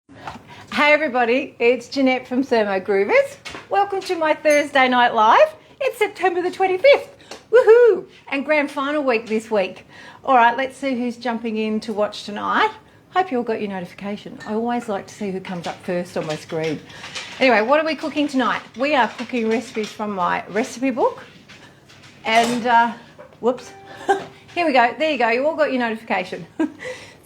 Hey everybody, it's Jeanette from Thermo Groovers. Welcome to my Thursday night live. It's September the 25th. Woohoo! And grand final week this week. All right, let's see who's jumping in to watch tonight. Hope you all got your notification. I always like to see who comes up first on my screen. Anyway, what are we cooking tonight? We are cooking recipes from my recipe book. And, whoops. Here we go. There you go. You all got your notification.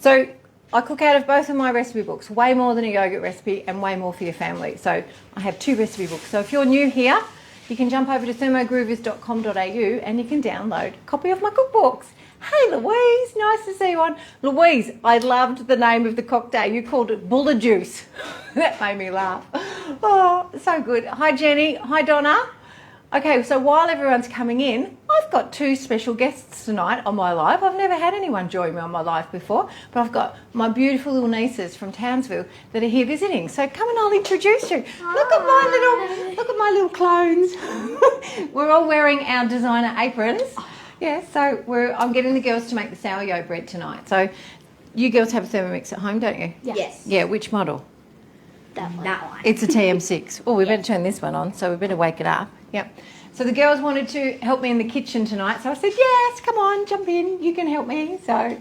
So I cook out of both of my recipe books, way more than a yogurt recipe and way more for your family. So I have two recipe books. So if you're new here, you can jump over to thermogroovers.com.au and you can download a copy of my cookbooks. Hey Louise, nice to see you on. Louise, I loved the name of the cocktail. You called it Bulla Juice. That made me laugh. Oh, so good. Hi Jenny, hi Donna. Okay, so while everyone's coming in, I've got two special guests tonight on my live. I've never had anyone join me on my live before, but I've got my beautiful little nieces from Townsville that are here visiting. So come and I'll introduce you. Look at my little clones. We're all wearing our designer aprons. Yeah, so I'm getting the girls to make the sourdough bread tonight. So you girls have a Thermomix at home, don't you? Yes. Yeah, which model? That one. It's a TM6. Oh, we better turn this one on, so we better wake it up. Yep. So the girls wanted to help me in the kitchen tonight, so I said, yes, come on, jump in, you can help me. So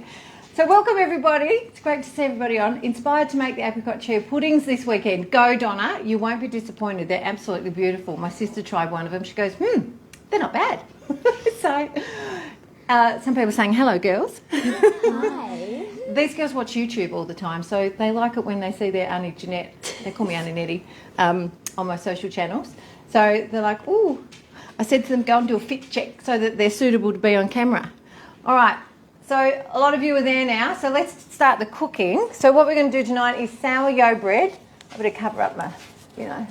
welcome everybody. It's great to see everybody on. Inspired to make the apricot cherry puddings this weekend. Go, Donna. You won't be disappointed. They're absolutely beautiful. My sister tried one of them. She goes, they're not bad. So some people are saying, hello, girls. Hi. These girls watch YouTube all the time, so they like it when they see their Auntie Jeanette, they call me Auntie Nettie, on my social channels. So they're like, ooh, I said to them, go and do a fit check so that they're suitable to be on camera. All right, so a lot of you are there now, so let's start the cooking. So what we're going to do tonight is sourdough bread. I better cover up my,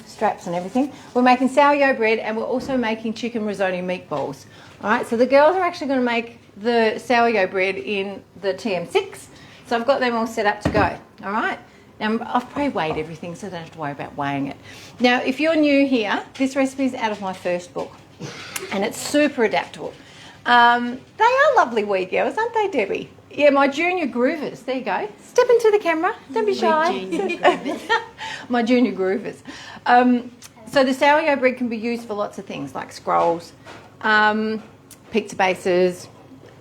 straps and everything. We're making sourdough bread and we're also making chicken risotto meatballs. All right, so the girls are actually going to make the sourdough bread in the TM6. So I've got them all set up to go. All right. Now I've pre-weighed everything so I don't have to worry about weighing it. Now, if you're new here, this recipe is out of my first book and it's super adaptable. They are lovely wee girls, aren't they, Debbie? Yeah, my junior groovers. There you go. Step into the camera. Don't be shy. My junior groovers. So the sourdough bread can be used for lots of things like scrolls, pizza bases.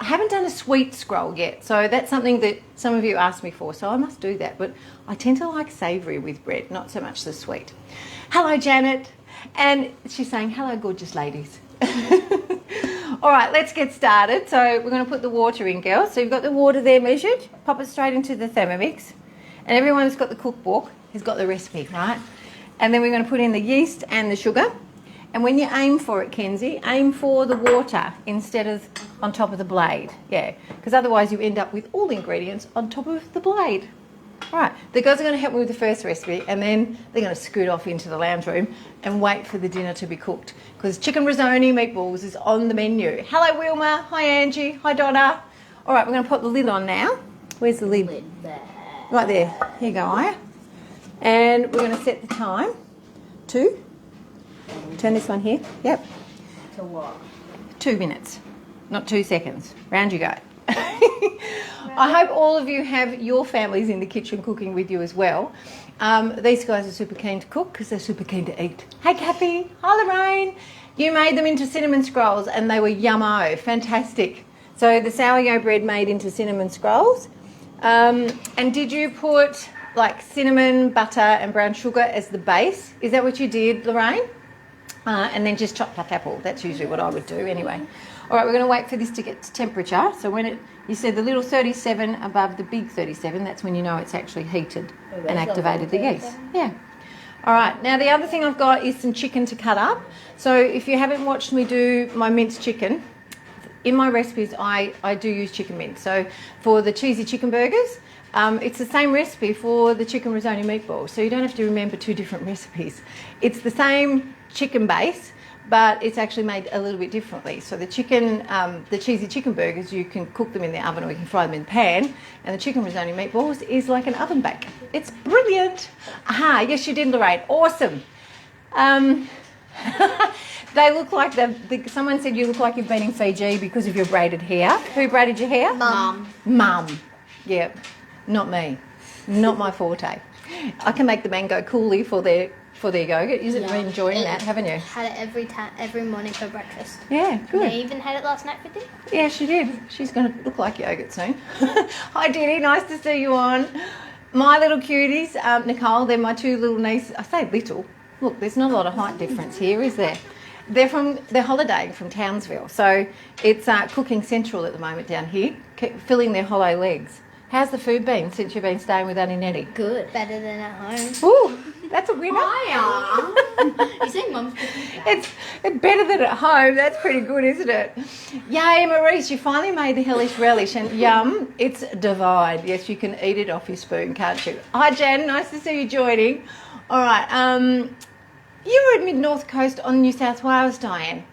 I haven't done a sweet scroll yet, so that's something that some of you asked me for, so I must do that. But I tend to like savoury with bread, not so much the sweet. Hello, Janet. And she's saying, hello, gorgeous ladies. All right, let's get started. So we're going to put the water in, girls. So you've got the water there measured. Pop it straight into the Thermomix. And everyone who's got the cookbook has got the recipe, right? And then we're going to put in the yeast and the sugar. And when you aim for it, Kenzie, aim for the water instead of on top of the blade. Yeah, because otherwise you end up with all the ingredients on top of the blade. All right, the girls are going to help me with the first recipe and then they're going to scoot off into the lounge room and wait for the dinner to be cooked because chicken risotto meatballs is on the menu. Hello, Wilma. Hi, Angie. Hi, Donna. All right, we're going to put the lid on now. Where's the lid? There. Right there. Here you go, Aya. And we're going to set the time to... Turn this one here. Yep. To what? 2 minutes, not 2 seconds. Round you go. I hope all of you have your families in the kitchen cooking with you as well. These guys are super keen to cook because they're super keen to eat. Hey, Cappy. Hi, Lorraine. You made them into cinnamon scrolls and they were yummo. Fantastic. So the sourdough bread made into cinnamon scrolls. And did you put like cinnamon, butter and brown sugar as the base? Is that what you did, Lorraine? And then just chopped up apple. That's usually what I would do anyway. All right, we're going to wait for this to get to temperature. So when you said the little 37 above the big 37, that's when you know it's actually heated and activated the yeast. Yeah. All right, now the other thing I've got is some chicken to cut up. So if you haven't watched me do my minced chicken, in my recipes I do use chicken mince. So for the cheesy chicken burgers, it's the same recipe for the chicken risotto meatballs. So you don't have to remember two different recipes. It's the same chicken base, but it's actually made a little bit differently. So the chicken, the cheesy chicken burgers, you can cook them in the oven or you can fry them in the pan, and the chicken risotto meatballs is like an oven bake. It's brilliant. Aha, yes you did, Lorraine. Awesome. They look like someone said you look like you've been in Fiji because of your braided hair. Who braided your hair? Mum. Mum. Yeah, not me. Not my forte. I can make the mango coulis for their yogurt. You've been enjoying that, haven't you? Had it every morning for breakfast. Yeah, good. They even had it last night for dinner. Yeah, she did. She's going to look like yogurt soon. Hi, Diddy. Nice to see you on. My little cuties, Nicole, they're my two little nieces. I say little. Look, there's not a lot of height difference here, is there? They're holidaying from Townsville. So it's cooking central at the moment down here, filling their hollow legs. How's the food been since you've been staying with Auntie Nettie? Good. Better than at home. Ooh, that's a winner. You say mum's cooking? It's better than at home. That's pretty good, isn't it? Yay, Maurice, you finally made the hellish relish. And yum, it's divide. Yes, you can eat it off your spoon, can't you? Hi, Jan. Nice to see you joining. All right. You were at Mid-North Coast on New South Wales, Diane.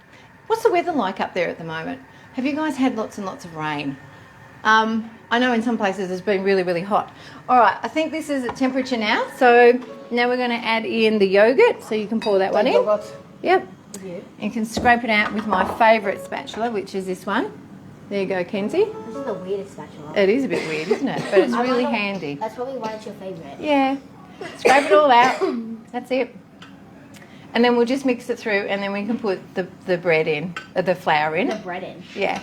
What's the weather like up there at the moment? Have you guys had lots and lots of rain? I know in some places it's been really, really hot. All right, I think this is at temperature now. So now we're going to add in the yogurt. So you can pour that one in. Yep. You can scrape it out with my favourite spatula, which is this one. There you go, Kenzie. This is the weirdest spatula. It is a bit weird, isn't it? But it's really handy. That's probably why it's your favourite. Yeah. Scrape it all out. That's it. And then we'll just mix it through, and then we can put the bread in, the flour in. The bread in. Yeah.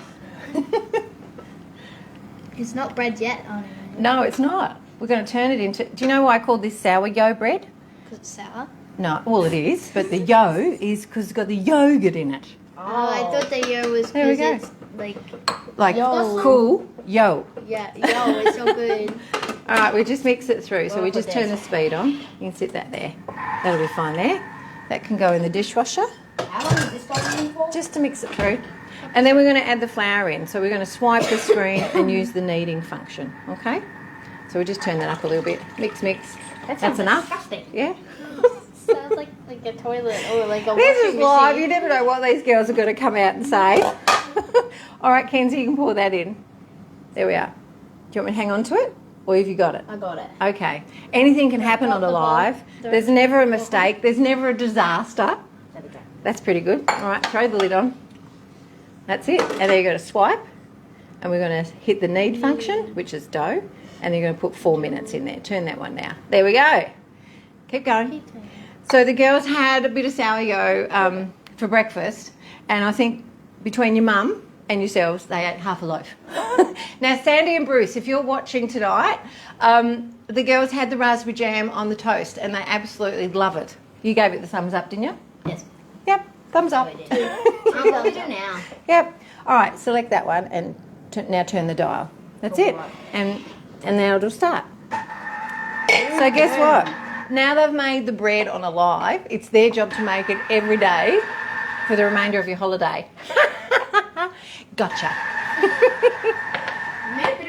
It's not bread yet, Auntie. No, it's not. We're going to turn it into... Do you know why I called this sourdough bread? Because it's sour. No, well, it is, but the yo is because it's got the yogurt in it. Oh, I thought the yo was There we because go. it's Like, Yo. cool, yo. Yeah, yo, it's so good. All right, we just mix it through. So we just put turn the this. speed on. You can sit that there. That'll be fine there. That can go in the dishwasher. How long is this going for? Just to mix it through. And then we're going to add the flour in. So we're going to swipe the screen and use the kneading function, okay? So we just turn that up a little bit. Mix, mix. That's enough. Disgusting. Yeah? Sounds like a toilet or like a This is washing live. machine. You never know what these girls are going to come out and say. All right, Kenzie, you can pour that in. There we are. Do you want me to hang on to it? Or have you got it? I got it. Okay. Anything can happen on a live. There's never a mistake. There's never a disaster. There we go. That's pretty good. All right, throw the lid on. That's it. And then you're going to swipe. And we're going to hit the knead function, which is dough. And then you're going to put 4 minutes in there. Turn that one now. There we go. Keep going. So the girls had a bit of sourdough for breakfast. And I think between your mum and yourselves, they ate half a loaf. Now, Sandy and Bruce, if you're watching tonight, the girls had the raspberry jam on the toast and they absolutely love it. You gave it the thumbs up, didn't you? Yes. Yep, thumbs up. What do we do now? Yep. All right, select that one and now turn the dial. That's it. And now it'll start. So guess what? Now they've made the bread on a live. It's their job to make it every day for the remainder of your holiday. Gotcha.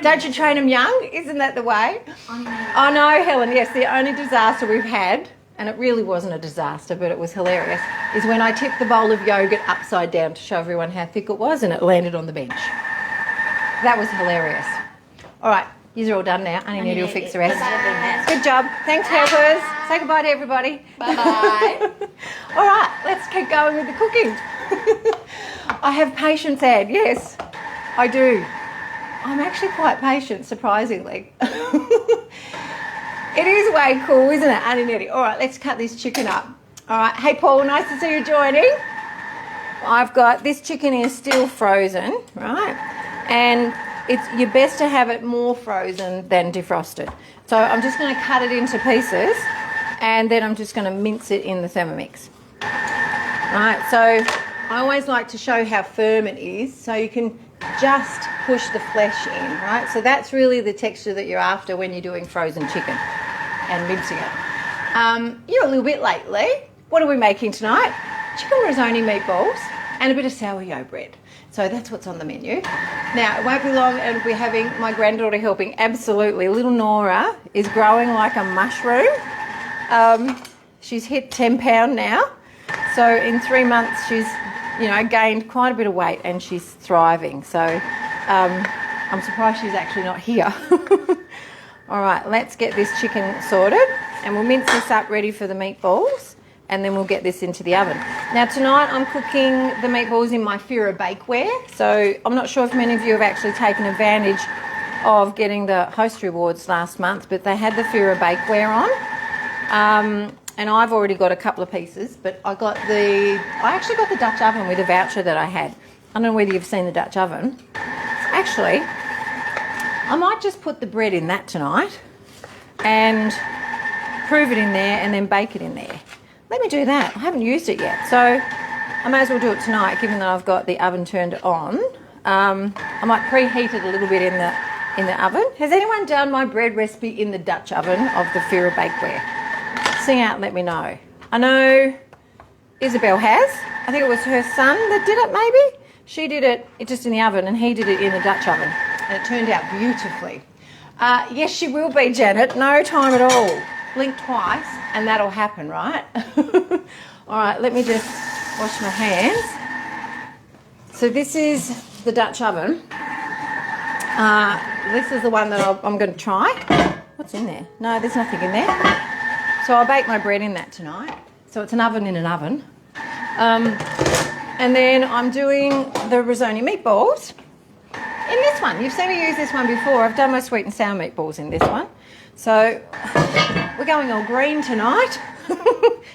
Don't you train them young? Isn't that the way? Oh no, Helen, yes, the only disaster we've had, and it really wasn't a disaster, but it was hilarious, is when I tipped the bowl of yogurt upside down to show everyone how thick it was and it landed on the bench. That was hilarious. All right, yous are all done now. Auntie Nettie will fix the rest. Good job. Thanks, helpers. Say goodbye to everybody. Bye. All right, let's keep going with the cooking. I have patience, Ed. Yes, I do. I'm actually quite patient, surprisingly. It is way cool, isn't it, Auntie Nettie? All right, let's cut this chicken up. All right. Hey, Paul, nice to see you joining. I've got this chicken is still frozen, right? And you're best to have it more frozen than defrosted. So I'm just going to cut it into pieces and then I'm just going to mince it in the Thermomix. All right, so I always like to show how firm it is so you can just push the flesh in, right? So that's really the texture that you're after when you're doing frozen chicken and mincing it. You're a little bit late, Lee. What are we making tonight? Chicken risotto meatballs and a bit of sourdough bread. So that's what's on the menu. Now, it won't be long and we're having my granddaughter helping. Absolutely. Little Nora is growing like a mushroom. She's hit 10 pound now. So in 3 months, she's, gained quite a bit of weight and she's thriving. So I'm surprised she's actually not here. All right, let's get this chicken sorted and we'll mince this up ready for the meatballs and then we'll get this into the oven. Now tonight I'm cooking the meatballs in my Fira bakeware. So I'm not sure if many of you have actually taken advantage of getting the host rewards last month, but they had the Fira bakeware on. And I've already got a couple of pieces, but I actually got the Dutch oven with a voucher that I had. I don't know whether you've seen the Dutch oven. Actually, I might just put the bread in that tonight and prove it in there and then bake it in there. Let me do that. I haven't used it yet, so I may as well do it tonight, given that I've got the oven turned on. I might preheat it a little bit in the oven. Has anyone done my bread recipe in the Dutch oven of the Fira Bakeware? Sing out and let me know. I know Isabel has. I think it was her son that did it, maybe. She did it just in the oven and he did it in the Dutch oven. And it turned out beautifully. Yes, she will be, Janet. No time at all. Blink twice and that'll happen, right? All right, let me just wash my hands. So this is the Dutch oven. This is the one that I'm going to try. What's in there? No, there's nothing in there. So I'll bake my bread in that tonight. So it's an oven in an oven. And then I'm doing the risotto meatballs in this one. You've seen me use this one before. I've done my sweet and sour meatballs in this one. So we're going all green tonight.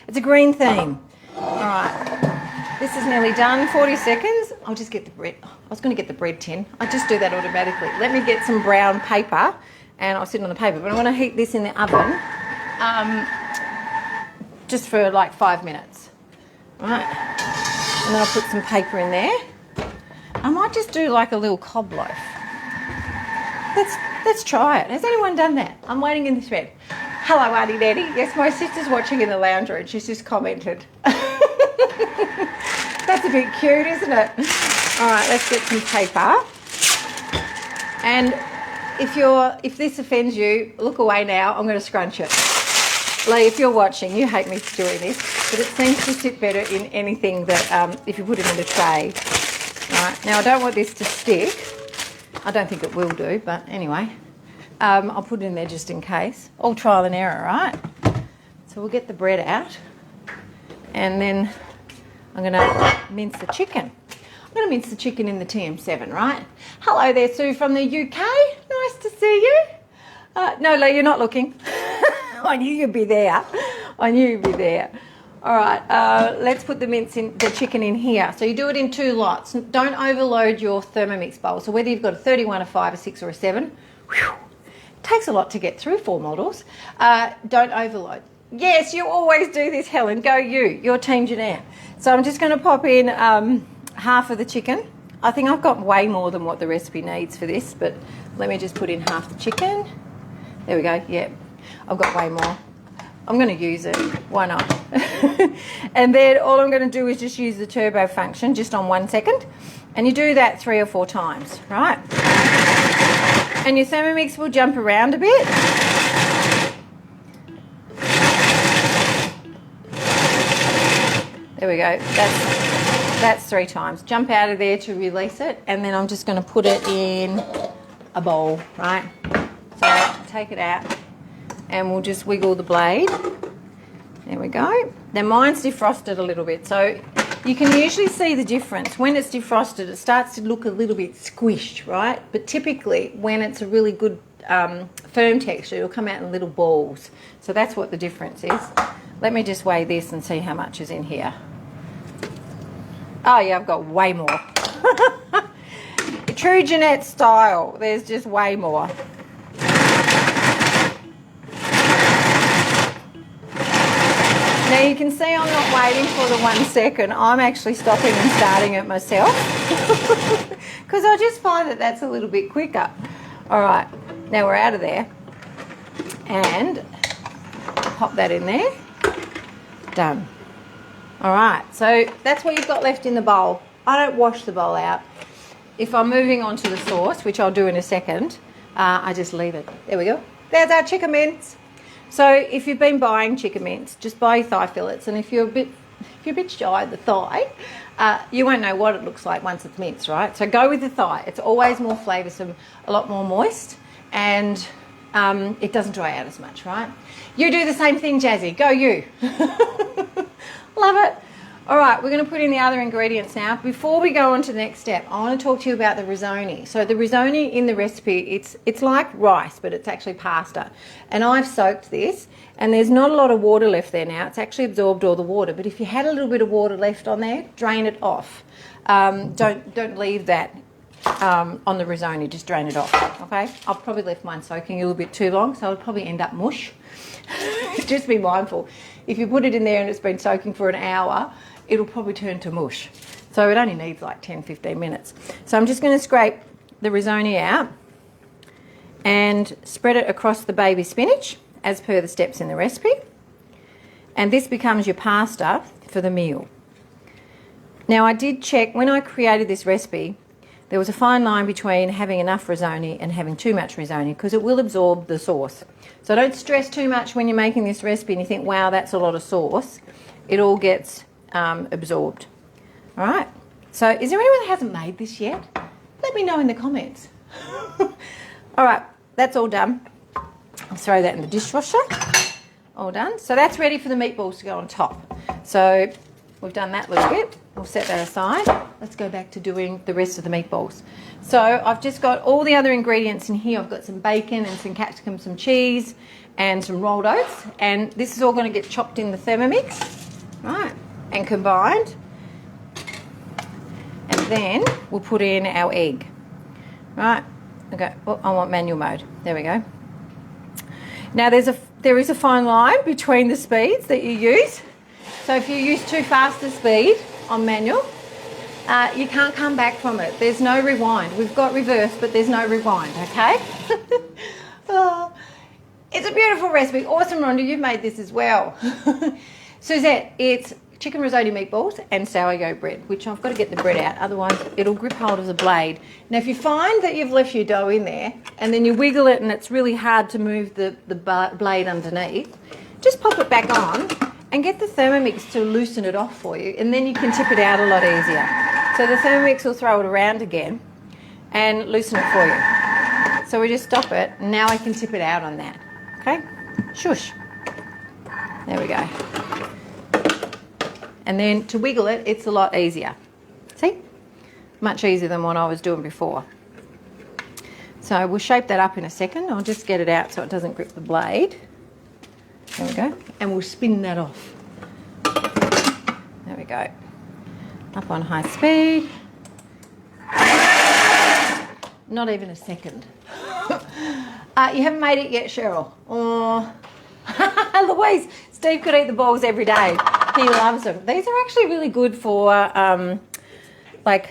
It's a green theme. All right. This is nearly done. 40 seconds. I'll just get the bread. I was going to get the bread tin. I just do that automatically. Let me get some brown paper and I'll sit on the paper. But I want to heat this in the oven just for like 5 minutes. All right. And then I'll put some paper in there. I might just do like a little cob loaf. Let's try it. Has anyone done that? I'm waiting in this bed. Hello, Auntie Nettie. Yes, my sister's watching in the lounge room. She's just commented. That's a bit cute, isn't it? All right, let's get some paper. And if this offends you, look away now. I'm going to scrunch it. Lee, if you're watching, you hate me for doing this, but it seems to sit better in anything that if you put it in a tray. Right, now I don't want this to stick. I don't think it will do, but anyway. I'll put it in there just in case. All trial and error, right? So we'll get the bread out. And then I'm going to mince the chicken. I'm going to mince the chicken in the TM7, right? Hello there, Sue from the UK. Nice to see you. No, Lee, you're not looking. I knew you'd be there. I knew you'd be there. All right, let's put the chicken in here. So you do it in 2 lots. Don't overload your Thermomix bowl. So whether you've got a 31, a 5, a 6 or a 7, whew, it takes a lot to get through 4 models. Don't overload. Yes, you always do this, Helen. Go you. Your team, Jeanette. So I'm just going to pop in half of the chicken. I think I've got way more than what the recipe needs for this, but let me just put in half the chicken. There we go. Yeah, I've got way more. I'm going to use it. Why not? And then all I'm going to do is just use the turbo function just on 1 second. And you do that 3 or 4 times, right? And your Thermomix will jump around a bit. There we go. That's 3 times. Jump out of there to release it. And then I'm just going to put it in a bowl, right? So take it out. And we'll just wiggle the blade. There we go. Now mine's defrosted a little bit, so you can usually see the difference. When it's defrosted, it starts to look a little bit squished, right? But typically, when it's a really good firm texture, it'll come out in little balls. So that's what the difference is. Let me just weigh this and see how much is in here. Oh yeah, I've got way more. True Jeanette style, there's just way more. Now you can see I'm not waiting for the 1 second. I'm actually stopping and starting it myself because I just find that that's a little bit quicker. All right, now we're out of there and pop that in there. Done. All right, so that's what you've got left in the bowl. I don't wash the bowl out. If I'm moving on to the sauce, which I'll do in a second, I just leave it. There we go. There's our chicken mince. So if you've been buying chicken mince, just buy thigh fillets, and if you're a bit shy of the thigh, you won't know what it looks like once it's minced, right? So go with the thigh. It's always more flavoursome, a lot more moist, and it doesn't dry out as much, right? You do the same thing, Jazzy. Go you. Love it. All right, we're going to put in the other ingredients now. Before we go on to the next step, I want to talk to you about the risoni. So the risoni in the recipe, it's like rice, but it's actually pasta. And I've soaked this, and there's not a lot of water left there now. It's actually absorbed all the water. But if you had a little bit of water left on there, drain it off. Don't leave that on the risoni, just drain it off, okay? I've probably left mine soaking a little bit too long, so it'll probably end up mush. Just be mindful. If you put it in there and it's been soaking for an hour, it'll probably turn to mush. So it only needs like 10-15 minutes. So I'm just going to scrape the risoni out and spread it across the baby spinach as per the steps in the recipe. And this becomes your pasta for the meal. Now I did check, when I created this recipe, there was a fine line between having enough risoni and having too much risoni because it will absorb the sauce. So don't stress too much when you're making this recipe and you think, wow, that's a lot of sauce. It all gets absorbed. All right. So is there anyone that hasn't made this yet? Let me know in the comments. All right, that's all done. I'll throw that in the dishwasher. All done. So that's ready for the meatballs to go on top. So we've done that little bit. We'll set that aside. Let's go back to doing the rest of the meatballs. So I've just got all the other ingredients in here. I've got some bacon and some capsicum, some cheese and some rolled oats. And this is all going to get chopped in the Thermomix, right, and combined. And then we'll put in our egg. Right, okay. Oh, I want manual mode. There we go. Now there is a fine line between the speeds that you use. So if you use too fast a speed on manual, you can't come back from it. There's no rewind. We've got reverse, but there's no rewind, okay? Oh, it's a beautiful recipe. Awesome, Rhonda, you've made this as well. Suzette, it's chicken risotto meatballs and sourdough bread, which I've got to get the bread out, otherwise it'll grip hold of the blade. Now, if you find that you've left your dough in there and then you wiggle it and it's really hard to move the blade underneath, just pop it back on and get the Thermomix to loosen it off for you, and then you can tip it out a lot easier. So the Thermomix will throw it around again and loosen it for you. So we just stop it, and now I can tip it out on that. Okay? Shush. There we go. And then to wiggle it, it's a lot easier. See? Much easier than what I was doing before. So we'll shape that up in a second. I'll just get it out so it doesn't grip the blade. There we go. And we'll spin that off. There we go. Up on high speed. Not even a second. You haven't made it yet, Cheryl. Oh. Louise, Steve could eat the balls every day. He loves them. These are actually really good for, like,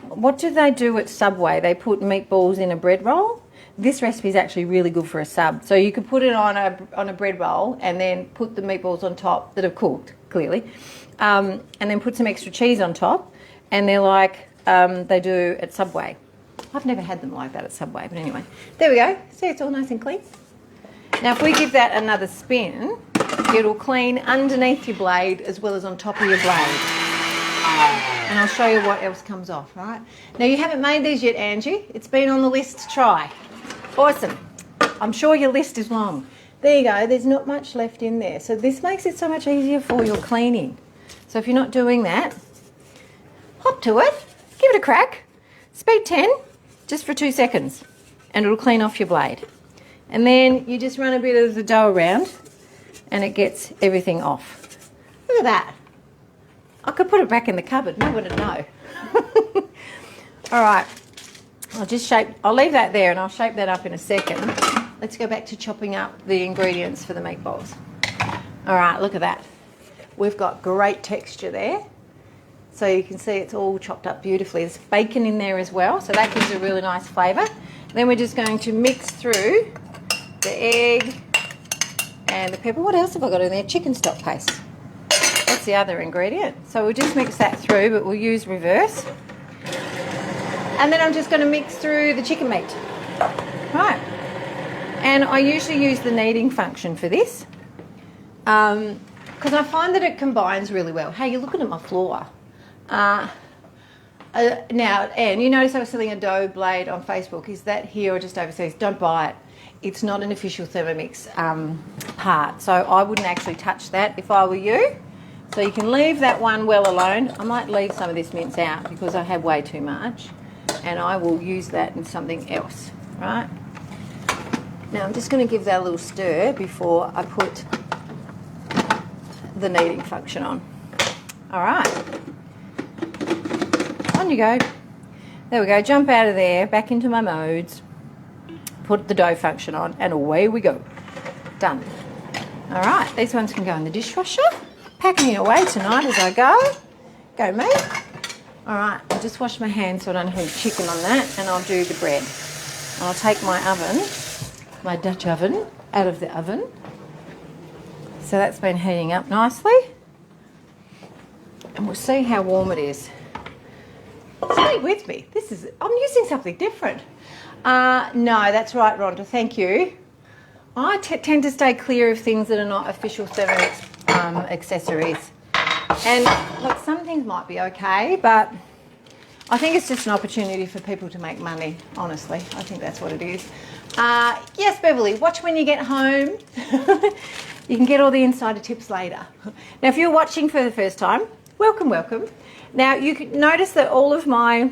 what do they do at Subway? They put meatballs in a bread roll. This recipe is actually really good for a sub. So you could put it on a bread roll and then put the meatballs on top that have cooked, clearly, and then put some extra cheese on top, and they're like they do at Subway. I've never had them like that at Subway, but anyway. There we go. See, it's all nice and clean. Now, if we give that another spin, it'll clean underneath your blade as well as on top of your blade. And I'll show you what else comes off, right? Now, you haven't made these yet, Angie. It's been on the list to try. Awesome. I'm sure your list is long. There you go. There's not much left in there. So this makes it so much easier for your cleaning. So if you're not doing that, hop to it. Give it a crack. Speed 10, just for 2 seconds. And it'll clean off your blade. And then you just run a bit of the dough around and it gets everything off. Look at that. I could put it back in the cupboard. No one would know. All right. I'll leave that there and I'll shape that up in a second. Let's go back to chopping up the ingredients for the meatballs. All right, look at that. We've got great texture there. So you can see it's all chopped up beautifully. There's bacon in there as well, so that gives a really nice flavour. Then we're just going to mix through the egg and the pepper. What else have I got in there? Chicken stock paste. That's the other ingredient. So we'll just mix that through, but we'll use reverse. And then I'm just going to mix through the chicken meat. Right. And I usually use the kneading function for this because I find that it combines really well. Hey, you're looking at my floor. Now, Anne, you notice I was selling a dough blade on Facebook. Is that here or just overseas? Don't buy it. It's not an official Thermomix part, so I wouldn't actually touch that if I were you. So you can leave that one well alone. I might leave some of this mince out because I have way too much, and I will use that in something else, right? Now I'm just going to give that a little stir before I put the kneading function on. All right, on you go. There we go, jump out of there, back into my modes, put the dough function on, and away we go. Done. All right, these ones can go in the dishwasher. Packing away tonight as I go. Go me. All right, I'll just wash my hands so I don't have any chicken on that, and I'll do the bread. And I'll take my oven, my Dutch oven, out of the oven. So that's been heating up nicely. And we'll see how warm it is. Stay with me. I'm using something different. No, that's right, Rhonda, thank you. I tend to stay clear of things that are not official Thermomix accessories. And look, some things might be okay, but I think it's just an opportunity for people to make money, honestly. I think that's what it is. Yes, Beverly, watch when you get home. You can get all the insider tips later. Now, if you're watching for the first time, welcome, welcome. Now, you can notice that all of my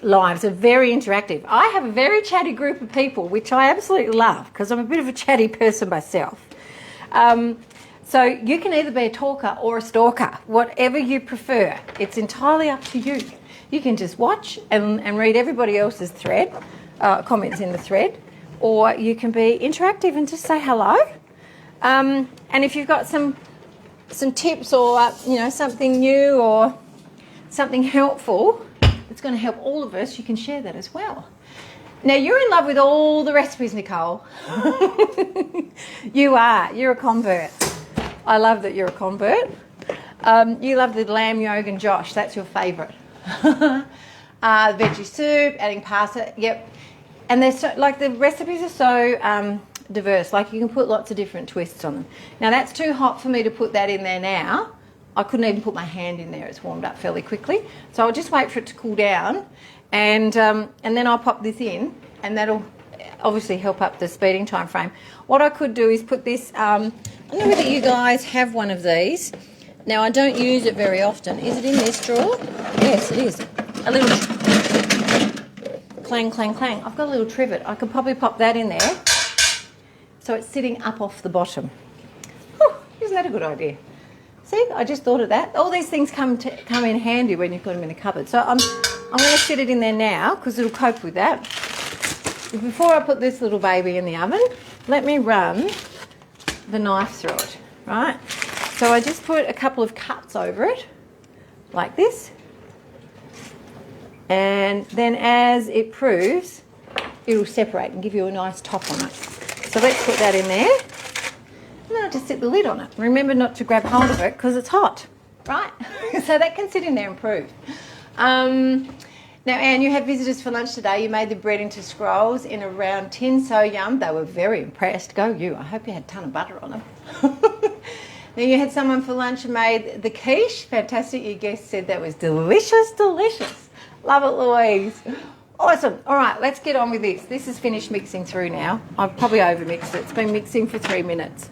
lives are very interactive. I have a very chatty group of people, which I absolutely love because I'm a bit of a chatty person myself. So you can either be a talker or a stalker, whatever you prefer. It's entirely up to you. You can just watch and read everybody else's thread, comments in the thread, or you can be interactive and just say hello. And if you've got some tips or something new or something helpful that's going to help all of us, you can share that as well. Now, you're in love with all the recipes, Nicole. You are. You're a convert. I love that you're a convert. You love the lamb yolk and Josh. That's your favourite. Veggie soup, adding pasta. Yep. And they're so, like, the recipes are so diverse. Like, you can put lots of different twists on them. Now, that's too hot for me to put that in there now. I couldn't even put my hand in there. It's warmed up fairly quickly. So I'll just wait for it to cool down, and then I'll pop this in, and that'll obviously help up the speeding time frame. What I could do is put this, I don't know whether you guys have one of these. Now, I don't use it very often. Is it in this drawer? Yes, it is. A little clang, clang, clang. I've got a little trivet. I could probably pop that in there so it's sitting up off the bottom. Oh, isn't that a good idea? See, I just thought of that. All these things come in handy when you've got them in the cupboard. So I'm going to sit it in there now because it'll cope with that. Before I put this little baby in the oven, let me run the knife through it, right? So I just put a couple of cuts over it, like this. And then as it proves, it'll separate and give you a nice top on it. So let's put that in there. And then I'll just sit the lid on it. Remember not to grab hold of it because it's hot, right? So that can sit in there and prove. Now, Anne, you had visitors for lunch today. You made the bread into scrolls in a round tin. So yum. They were very impressed. Go you. I hope you had a ton of butter on them. Then you had someone for lunch and made the quiche. Fantastic. Your guest said that was delicious, delicious. Love it, Louise. Awesome. All right, let's get on with this. This is finished mixing through now. I've probably overmixed it. It's been mixing for 3 minutes.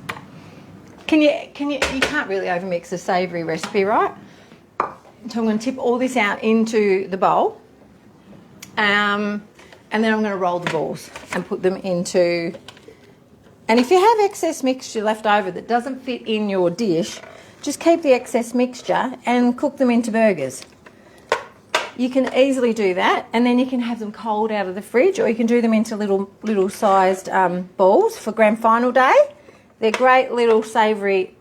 You can't really overmix a savoury recipe, right? So I'm going to tip all this out into the bowl. And then I'm going to roll the balls and put them into... And if you have excess mixture left over that doesn't fit in your dish, just keep the excess mixture and cook them into burgers. You can easily do that, and then you can have them cold out of the fridge, or you can do them into little sized balls for grand final day. They're great little savoury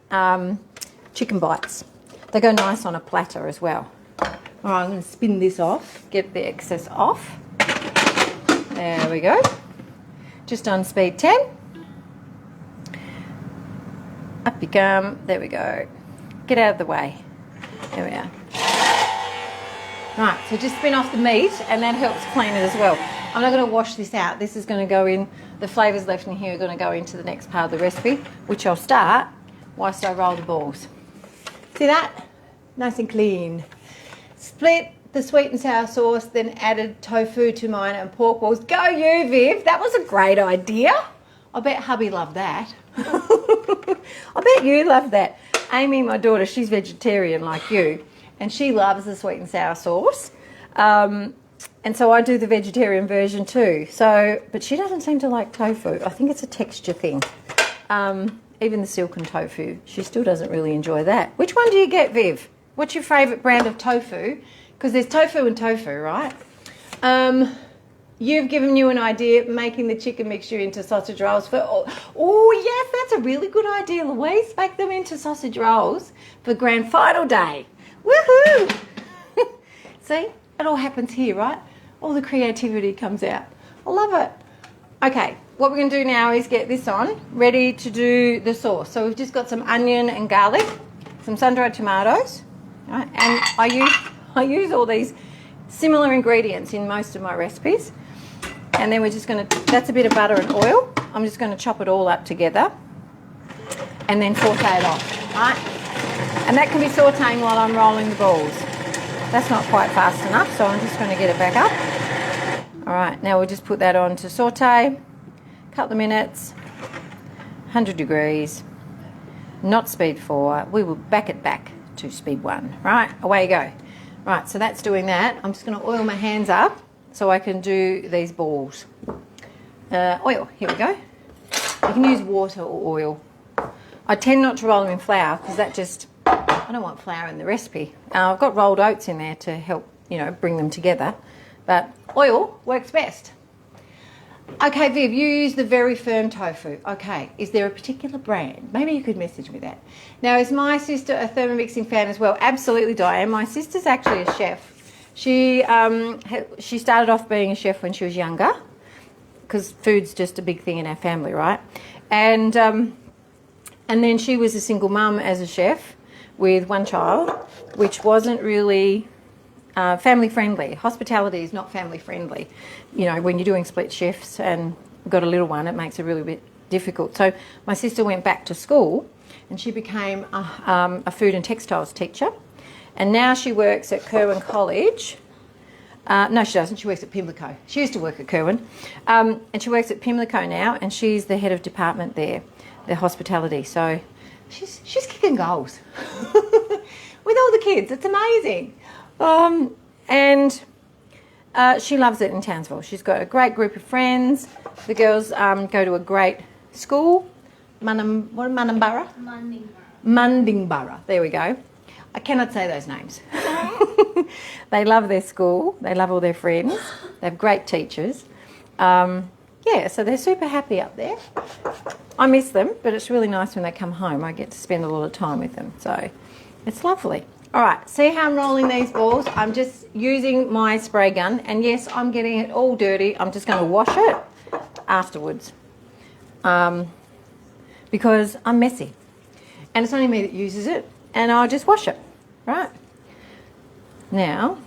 chicken bites. They go nice on a platter as well. All right, I'm going to spin this off, get the excess off. There we go. Just on speed 10. Up you come. There we go. Get out of the way. There we are. Right, so just spin off the meat, and that helps clean it as well. I'm not going to wash this out. This is going to go in, the flavours left in here are going to go into the next part of the recipe, which I'll start whilst I roll the balls. See that? Nice and clean. Split the sweet and sour sauce, then added tofu to mine and pork balls. Go you, Viv. That was a great idea. I bet hubby loved that. I bet you love that. Amy, my daughter, she's vegetarian like you, and she loves the sweet and sour sauce. And so I do the vegetarian version too. So, but she doesn't seem to like tofu. I think it's a texture thing. Even the silken tofu, she still doesn't really enjoy that. Which one do you get, Viv? What's your favourite brand of tofu? Because there's tofu and tofu, right? You've given you an idea, making the chicken mixture into sausage rolls for... Oh, yes, that's a really good idea, Louise. Make them into sausage rolls for grand final day. Woohoo! See, it all happens here, right? All the creativity comes out. I love it. Okay, what we're going to do now is get this on, ready to do the sauce. So we've just got some onion and garlic, some sun-dried tomatoes, right? And I use all these similar ingredients in most of my recipes. And then we're just going to, that's a bit of butter and oil. I'm just going to chop it all up together and then saute it off, right? And that can be sauteing while I'm rolling the balls. That's not quite fast enough, so I'm just going to get it back up. All right, now we'll just put that on to saute, couple of minutes, 100 degrees, not speed 4. We will back it back to speed 1, right? Away you go. Right, so that's doing that. I'm just going to oil my hands up so I can do these balls. Oil, here we go. You can use water or oil. I tend not to roll them in flour because that just, I don't want flour in the recipe. I've got rolled oats in there to help, you know, bring them together. But oil works best. Okay, Viv, you use the Very Firm tofu. Okay, is there a particular brand? Maybe you could message me that. Now, is my sister a Thermomixing fan as well? Absolutely, Diane. My sister's actually a chef. She started off being a chef when she was younger because food's just a big thing in our family, right? And then she was a single mum as a chef with one child, which wasn't really family friendly. Hospitality is not family friendly. You know, when you're doing split shifts and got a little one, it makes it really bit difficult. So my sister went back to school and she became a food and textiles teacher. And now she works at Curwen College. No, she doesn't. She works at Pimlico. She used to work at Curwen. And she works at Pimlico now, and she's the head of department there, the hospitality. So she's kicking goals with all the kids. It's amazing. And she loves it in Townsville. She's got a great group of friends. The girls go to a great school, Munningborough? Mundingborough. There we go. I cannot say those names. They love their school. They love all their friends. They have great teachers. Yeah, so they're super happy up there. I miss them, but it's really nice when they come home. I get to spend a lot of time with them. So it's lovely. All right, see how I'm rolling these balls? I'm just using my spray gun. And yes, I'm getting it all dirty. I'm just going to wash it afterwards because I'm messy. And it's only me that uses it. And I'll just wash it, right? Now,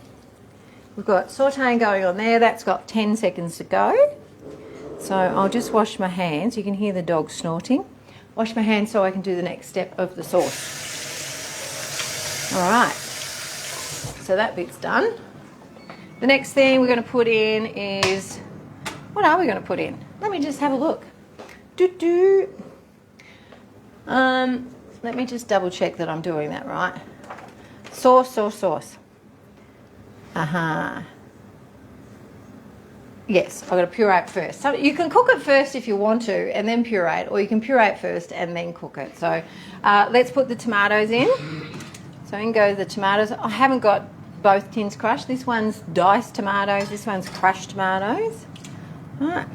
we've got sauteing going on there. That's got 10 seconds to go. So I'll just wash my hands. You can hear the dog snorting. Wash my hands so I can do the next step of the sauce. All right. So that bit's done. The next thing we're going to put in is... What are we going to put in? Let me just have a look. Let me just double check that I'm doing that right. Sauce. Yes, I've got to puree it first. So you can cook it first if you want to and then puree it, or you can puree it first and then cook it. So let's put the tomatoes in. So in go the tomatoes. I haven't got both tins crushed. This one's diced tomatoes, this one's crushed tomatoes. All right.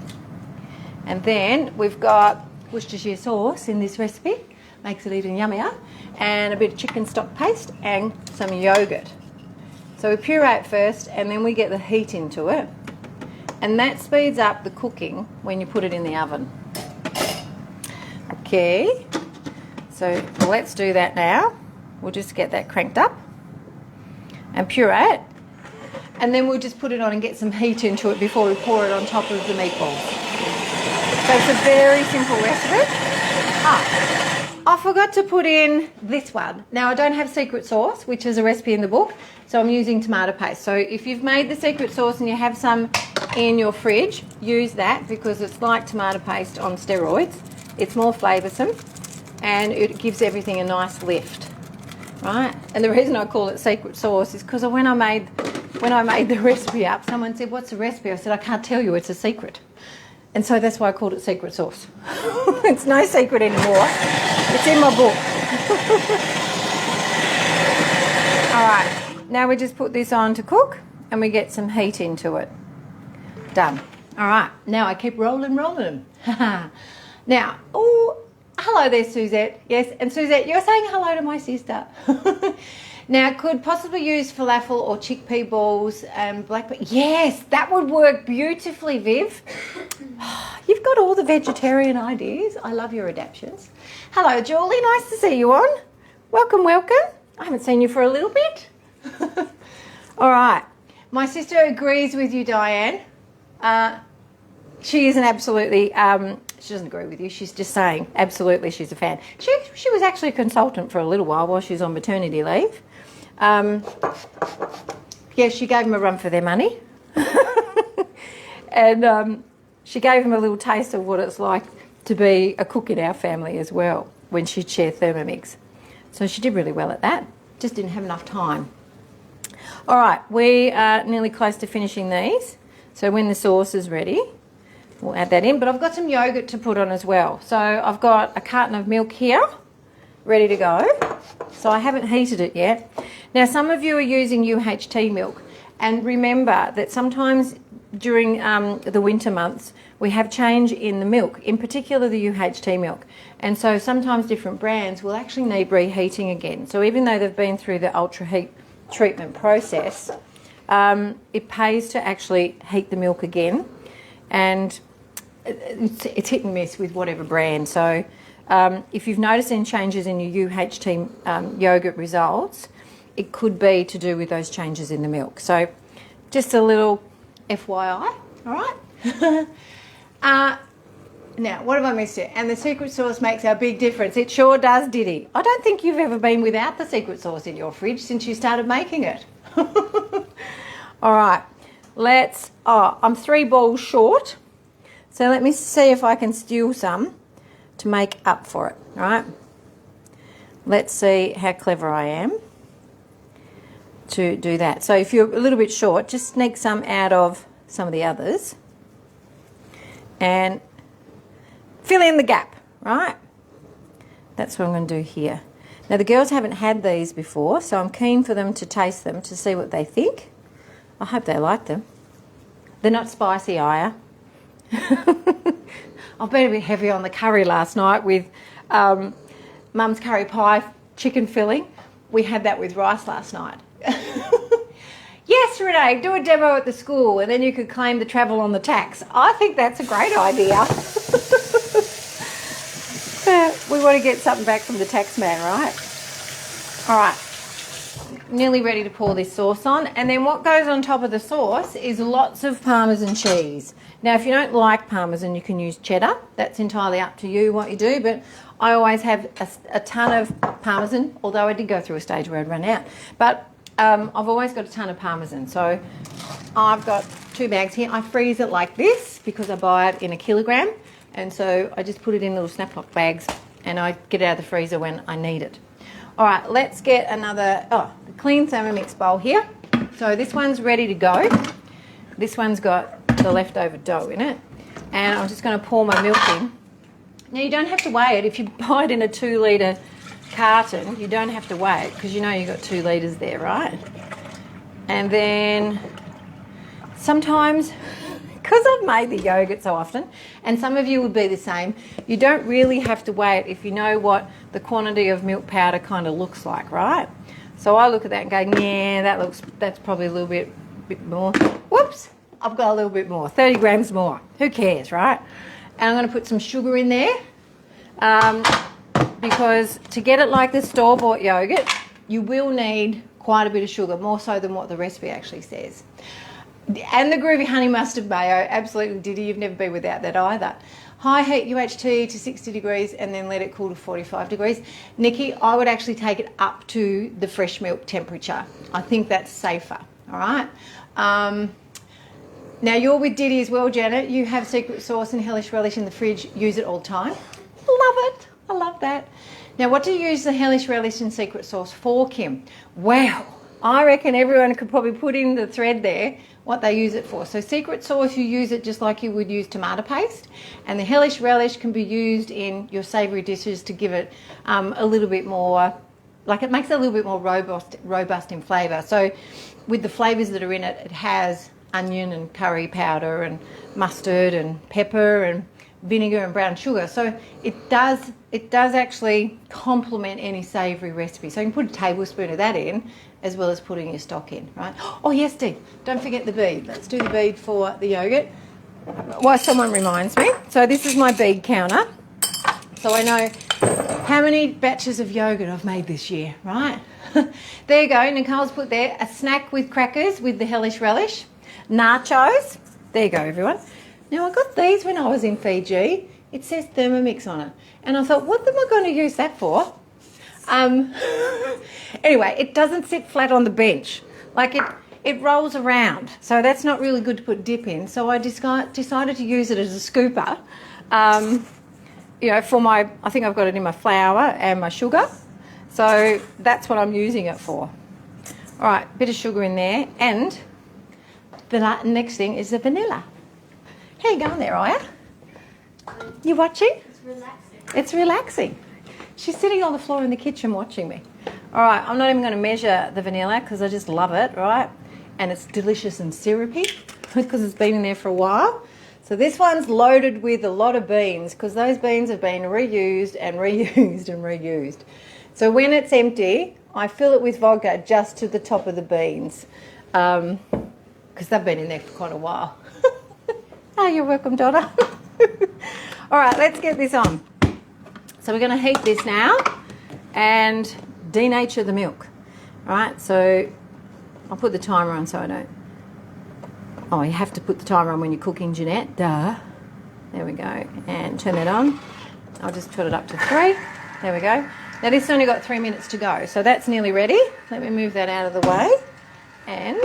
And then we've got Worcestershire sauce in this recipe. Makes it even yummier. And a bit of chicken stock paste and some yogurt. So we puree it first and then we get the heat into it. And that speeds up the cooking when you put it in the oven. Okay, so let's do that now. We'll just get that cranked up and puree it. And then we'll just put it on and get some heat into it before we pour it on top of the meatballs. So it's a very simple recipe. I forgot to put in this one. Now I don't have secret sauce, which is a recipe in the book, so I'm using tomato paste. So if you've made the secret sauce and you have some in your fridge, use that because it's like tomato paste on steroids. It's more flavoursome and it gives everything a nice lift, right? And the reason I call it secret sauce is because when I made the recipe up, someone said, "What's the recipe?" I said, "I can't tell you, it's a secret." And so that's why I called it secret sauce. It's no secret anymore. It's in my book. All right, now we just put this on to cook and we get some heat into it. Done. All right, now I keep rolling them. Now, oh, hello there, Suzette. Yes, and Suzette, you're saying hello to my sister. Now, could possibly use falafel or chickpea balls and black bean. Yes, that would work beautifully, Viv. You've got all the vegetarian ideas. I love your adaptions. Hello, Julie. Nice to see you on. Welcome, welcome. I haven't seen you for a little bit. All right. My sister agrees with you, Diane. She isn't absolutely, she doesn't agree with you. She's just saying, absolutely, she's a fan. She was actually a consultant for a little while she was on maternity leave. Yeah, she gave them a run for their money. And she gave them a little taste of what it's like to be a cook in our family as well when she'd share Thermomix. So she did really well at that. Just didn't have enough time. All right, we are nearly close to finishing these. So when the sauce is ready, we'll add that in. But I've got some yogurt to put on as well. So I've got a carton of milk here, ready to go. So I haven't heated it yet. Now, some of you are using UHT milk. And remember that sometimes during the winter months, we have change in the milk, in particular the UHT milk. And so sometimes different brands will actually need reheating again. So even though they've been through the ultra heat treatment process, it pays to actually heat the milk again. And it's hit and miss with whatever brand. So if you've noticed any changes in your UHT yogurt results, it could be to do with those changes in the milk. So just a little FYI, all right? Now, what have I missed here? And the secret sauce makes a big difference. It sure does, Diddy. I don't think you've ever been without the secret sauce in your fridge since you started making it. All right, I'm 3 balls short. So let me see if I can steal some to make up for it, all right? Let's see how clever I am to do that. So if you're a little bit short, just sneak some out of some of the others and fill in the gap, right? That's what I'm going to do here. Now, the girls haven't had these before, so I'm keen for them to taste them to see what they think. I hope they like them. They're not spicy, are you? I've been a bit heavy on the curry last night with Mum's curry pie chicken filling. We had that with rice last night. Yes, Renee, do a demo at the school and then you could claim the travel on the tax. I think that's a great idea. We want to get something back from the tax man, right? All right, nearly ready to pour this sauce on. And then what goes on top of the sauce is lots of Parmesan cheese. Now, if you don't like Parmesan, you can use cheddar. That's entirely up to you what you do, but I always have a ton of Parmesan, although I did go through a stage where I'd run out. But I've always got a ton of Parmesan. So I've got 2 bags here. I freeze it like this because I buy it in a kilogram. And so I just put it in little Snaplock bags and I get it out of the freezer when I need it. All right, let's get another clean Thermomix bowl here. So this one's ready to go. This one's got the leftover dough in it. And I'm just going to pour my milk in. Now, you don't have to weigh it. If you buy it in a 2 litre carton, you don't have to weigh it because you know you've got 2 litres there, right? And then sometimes, because I've made the yogurt so often, and some of you would be the same, you don't really have to weigh it if you know what the quantity of milk powder kind of looks like, right? So I look at that and go, yeah, that's probably a little bit more. Whoops, I've got a little bit more, 30 grams more. Who cares, right? And I'm going to put some sugar in there because to get it like the store-bought yogurt, you will need quite a bit of sugar, more so than what the recipe actually says. And the groovy honey mustard mayo, absolutely Diddy, you've never been without that either. High heat UHT to 60 degrees and then let it cool to 45 degrees. Nikki, I would actually take it up to the fresh milk temperature. I think that's safer, all right? Now, you're with Diddy as well, Janet. You have secret sauce and hellish relish in the fridge. Use it all the time. Love it. I love that. Now, what do you use the Hellish Relish and Secret Sauce for, Kim? Wow, I reckon everyone could probably put in the thread there what they use it for. So Secret Sauce, you use it just like you would use tomato paste, and the Hellish Relish can be used in your savoury dishes to give it a little bit more, like it makes it a little bit more robust in flavour. So with the flavours that are in it, it has onion and curry powder and mustard and pepper and vinegar and brown sugar. So it does actually complement any savoury recipe. So you can put a tablespoon of that in as well as putting your stock in, right? Oh yes, Dee, don't forget the bead. Let's do the bead for the yogurt. Why someone reminds me. So this is my bead counter. So I know how many batches of yogurt I've made this year, right? There you go. Nicole's put there a snack with crackers with the Hellish Relish. Nachos. There you go, everyone. Now, I got these when I was in Fiji. It says Thermomix on it. And I thought, what am I going to use that for? Anyway, it doesn't sit flat on the bench. Like it rolls around. So that's not really good to put dip in. So I decided to use it as a scooper. You know, for my, I think I've got it in my flour and my sugar. So that's what I'm using it for. All right, bit of sugar in there. And the next thing is the vanilla. How you going there, Aya? You watching? It's relaxing. It's relaxing. She's sitting on the floor in the kitchen watching me. All right, I'm not even going to measure the vanilla because I just love it, right? And it's delicious and syrupy because it's been in there for a while. So this one's loaded with a lot of beans because those beans have been reused and reused and reused. So when it's empty, I fill it with vodka just to the top of the beans because they've been in there for quite a while. Oh, you're welcome, Donna. All right, let's get this on. So we're going to heat this now and denature the milk. All right, so I'll put the timer on so I don't... Oh, you have to put the timer on when you're cooking, Jeanette. Duh. There we go. And turn that on. I'll just put it up to 3. There we go. Now this has only got 3 minutes to go, so that's nearly ready. Let me move that out of the way. And...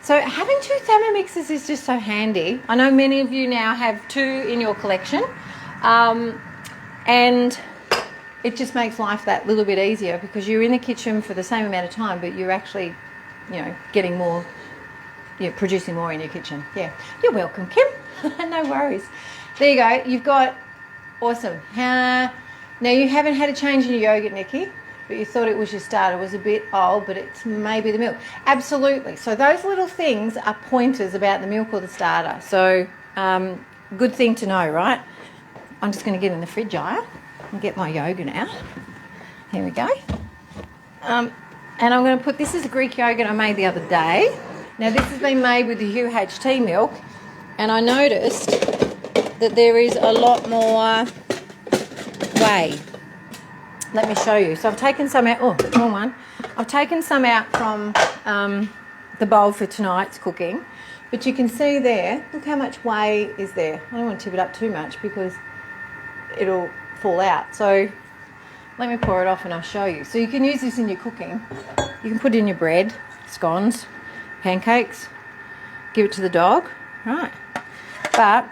so having 2 Thermomixes is just so handy. I know many of you now have 2 in your collection, and it just makes life that little bit easier because you're in the kitchen for the same amount of time, but you're actually, you know, getting more, you're producing more in your kitchen. Yeah, you're welcome, Kim. No worries. There you go. You've got, awesome. Now you haven't had a change in your yogurt, Nikki. But you thought it was your starter. It was a bit old, but it's maybe the milk. Absolutely. So those little things are pointers about the milk or the starter. So good thing to know, right? I'm just going to get in the fridge, Aya, and get my yogurt out. Here we go. And I'm going to put, this is a Greek yogurt I made the other day. Now this has been made with the UHT milk, and I noticed that there is a lot more whey. Let me show you. So I've taken some out. Oh, wrong one. I've taken some out from the bowl for tonight's cooking. But you can see there, look how much whey is there. I don't want to tip it up too much because it'll fall out. So let me pour it off and I'll show you. So you can use this in your cooking. You can put it in your bread, scones, pancakes, give it to the dog, right? But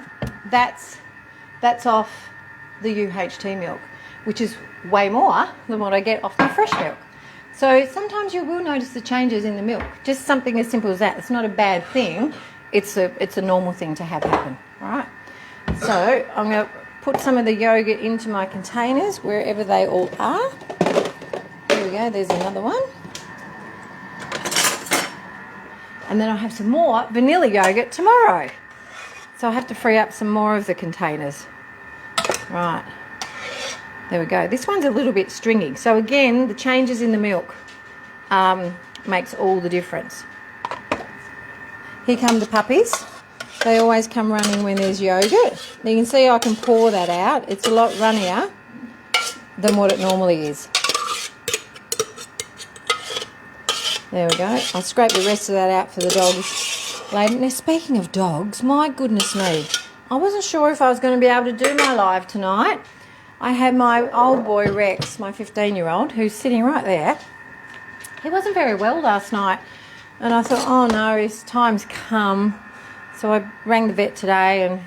that's off the UHT milk, which is way more than what I get off my fresh milk. So sometimes you will notice the changes in the milk. Just something as simple as that. It's not a bad thing. It's a normal thing to have happen. All right. So I'm going to put some of the yogurt into my containers wherever they all are. Here we go. There's another one. And then I'll have some more vanilla yogurt tomorrow. So I'll have to free up some more of the containers. Right. There we go. This one's a little bit stringy. So again, the changes in the milk makes all the difference. Here come the puppies. They always come running when there's yogurt. Now you can see I can pour that out. It's a lot runnier than what it normally is. There we go. I'll scrape the rest of that out for the dogs later. Now speaking of dogs, my goodness me. I wasn't sure if I was going to be able to do my live tonight. I had my old boy Rex, my 15-year-old, who's sitting right there. He wasn't very well last night. And I thought, oh no, his time's come. So I rang the vet today and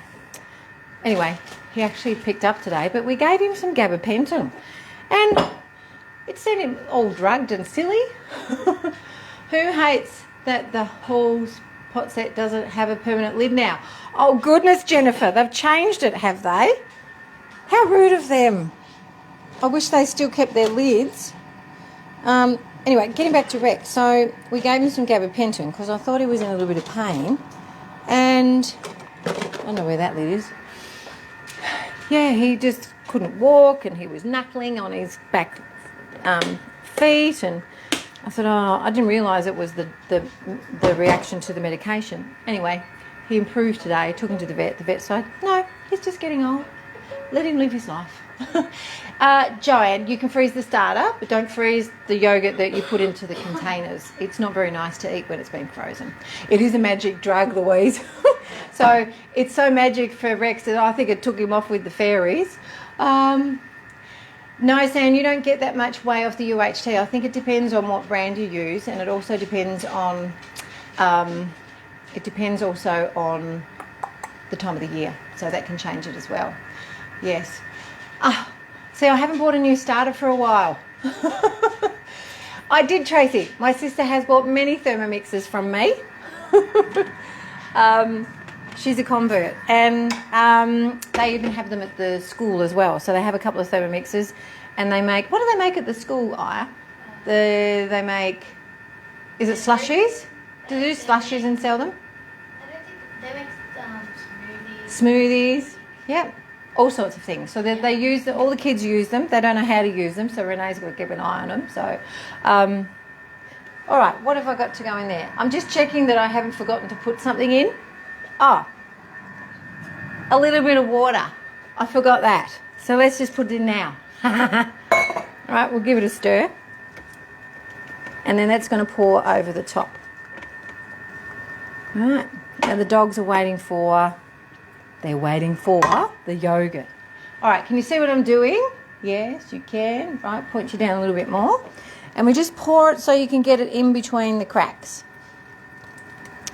anyway, he actually picked up today, but we gave him some gabapentin. And it sent him all drugged and silly. Who hates that the Halls pot set doesn't have a permanent lid now? Oh, goodness, Jennifer, they've changed it, have they? How rude of them. I wish they still kept their lids. Anyway, getting back to Rex. So we gave him some gabapentin because I thought he was in a little bit of pain. And I don't know where that lid is. Yeah, he just couldn't walk and he was knuckling on his back feet. And I thought, oh, I didn't realise it was the reaction to the medication. Anyway, he improved today. Took him to the vet. The vet said, no, he's just getting old. Let him live his life. Joanne, you can freeze the starter, but don't freeze the yogurt that you put into the containers. It's not very nice to eat when it's been frozen. It is a magic drug, Louise. So it's so magic for Rex that I think it took him off with the fairies. No, Sam, you don't get that much whey off the UHT. I think it depends on what brand you use, and it also depends on the time of the year. So that can change it as well. Yes. See, I haven't bought a new starter for a while. I did, Tracy. My sister has bought many Thermomixes from me. She's a convert. And they even have them at the school as well. So they have a couple of Thermomixes and they make... What do they make at the school, Aya? They make... Is it slushies? Do they do slushies and sell them? I don't think they make smoothies. Smoothies. Yep. All sorts of things. So they use them, all the kids use them. They don't know how to use them, so Renee's got to keep an eye on them. So, all right, what have I got to go in there? I'm just checking that I haven't forgotten to put something in. Oh, a little bit of water. I forgot that. So let's just put it in now. All right, we'll give it a stir. And then that's going to pour over the top. All right, now the dogs are waiting for... They're waiting for the yogurt. All right, can you see what I'm doing? Yes, you can. Right, point you down a little bit more. And we just pour it so you can get it in between the cracks.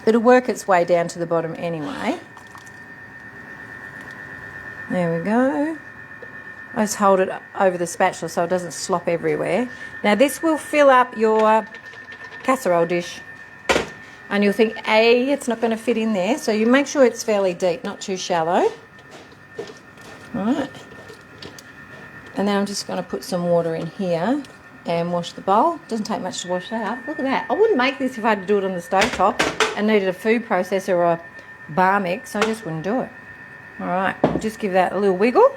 It'll work its way down to the bottom anyway. There we go. I just hold it over the spatula so it doesn't slop everywhere. Now this will fill up your casserole dish. And you'll think, it's not going to fit in there. So you make sure it's fairly deep, not too shallow. All right. And then I'm just going to put some water in here and wash the bowl. Doesn't take much to wash that up. Look at that. I wouldn't make this if I had to do it on the stovetop and needed a food processor or a bar mix. I just wouldn't do it. All right. We'll just give that a little wiggle.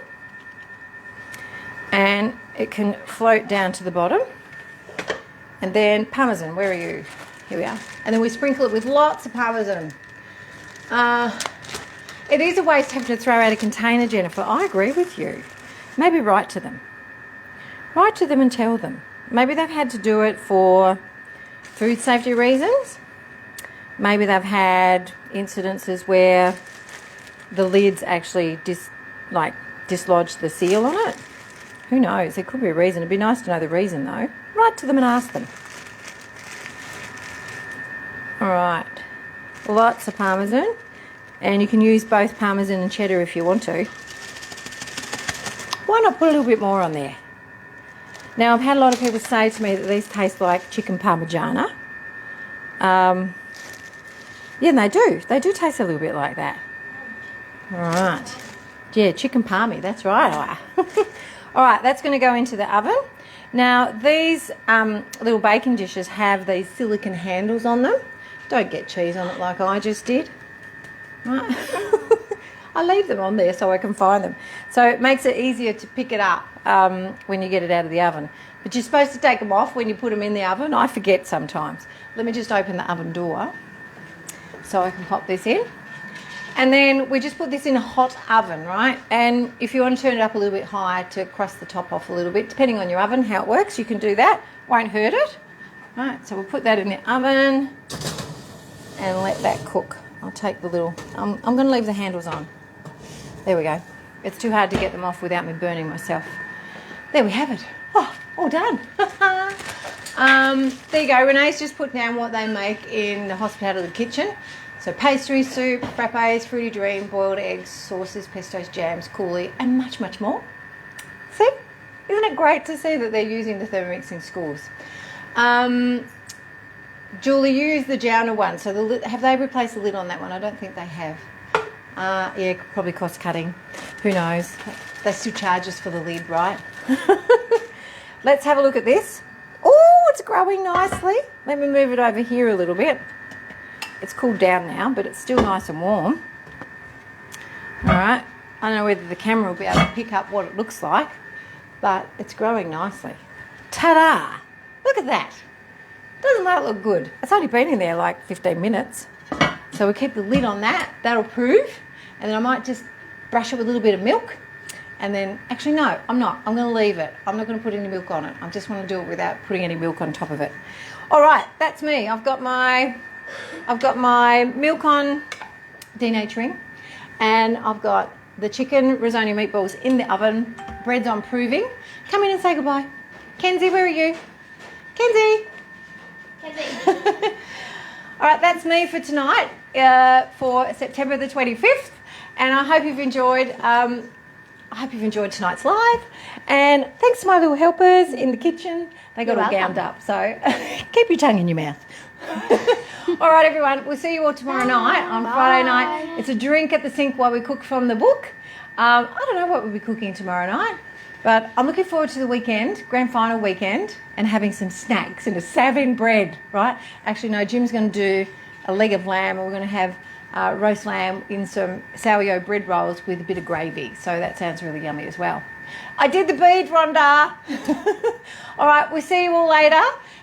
And it can float down to the bottom. And then Parmesan, where are you? Here we are. And then we sprinkle it with lots of Parmesan. It is a waste having to throw out a container, Jennifer. I agree with you. Maybe write to them. Write to them and tell them. Maybe they've had to do it for food safety reasons. Maybe they've had incidences where the lid's actually dislodged the seal on it. Who knows? There could be a reason. It'd be nice to know the reason, though. Write to them and ask them. All right, lots of Parmesan, and you can use both Parmesan and cheddar if you want to. Why not put a little bit more on there? Now, I've had a lot of people say to me that these taste like chicken parmigiana. Yeah, and they do. They do taste a little bit like that. All right. Yeah, chicken parmy, that's right. All right, that's going to go into the oven. Now, these little baking dishes have these silicone handles on them. Don't get cheese on it like I just did. Right. I leave them on there so I can find them. So it makes it easier to pick it up when you get it out of the oven. But you're supposed to take them off when you put them in the oven. I forget sometimes. Let me just open the oven door so I can pop this in. And then we just put this in a hot oven, right? And if you want to turn it up a little bit higher to crust the top off a little bit, depending on your oven, how it works, you can do that. Won't hurt it. Right, so we'll put that in the oven and let that cook. I'll take the little... I'm going to leave the handles on. There we go. It's too hard to get them off without me burning myself. There we have it. Oh, all done. There you go. Renee's just put down what they make in the hospitality kitchen. So pastry, soup, frappes, fruity dream, boiled eggs, sauces, pestos, jams, coulis, and much, much more. See? Isn't it great to see that they're using the Thermomix in schools? Julie, you use the Jouner one. So have they replaced the lid on that one? I don't think they have. Yeah, probably cost cutting. Who knows? They still charge us for the lid, right? Let's have a look at this. Oh, it's growing nicely. Let me move it over here a little bit. It's cooled down now, but it's still nice and warm. All right. I don't know whether the camera will be able to pick up what it looks like, but it's growing nicely. Ta-da! Look at that. Doesn't that look good? It's only been in there like 15 minutes. So we keep the lid on that. That'll prove. And then I might just brush it with a little bit of milk. And then, actually no, I'm not. I'm going to leave it. I'm not going to put any milk on it. I just want to do it without putting any milk on top of it. All right, that's me. I've got my milk on denaturing, and I've got the chicken risotto meatballs in the oven. Bread's on proving. Come in and say goodbye. Kenzie, where are you? Kenzie. All right, that's me for tonight, for September the 25th, and I hope you've enjoyed. I hope you've enjoyed tonight's live, and thanks to my little helpers in the kitchen. They got all gowned up, so keep your tongue in your mouth. All right, everyone, we'll see you all tomorrow night on Friday night. It's a drink at the sink while we cook from the book. I don't know what we'll be cooking tomorrow night, but I'm looking forward to the weekend, grand final weekend, and having some snacks and a Savin bread, right? Actually, no, Jim's going to do a leg of lamb, and we're going to have roast lamb in some Sauyo bread rolls with a bit of gravy. So that sounds really yummy as well. I did the bead, Rhonda. All right, we'll see you all later.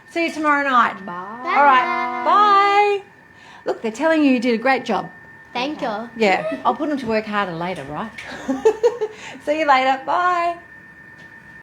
See you tomorrow night. Bye. All right, bye. Look, they're telling you did a great job. Thank you. Yeah, I'll put them to work harder later, right? See you later. Bye.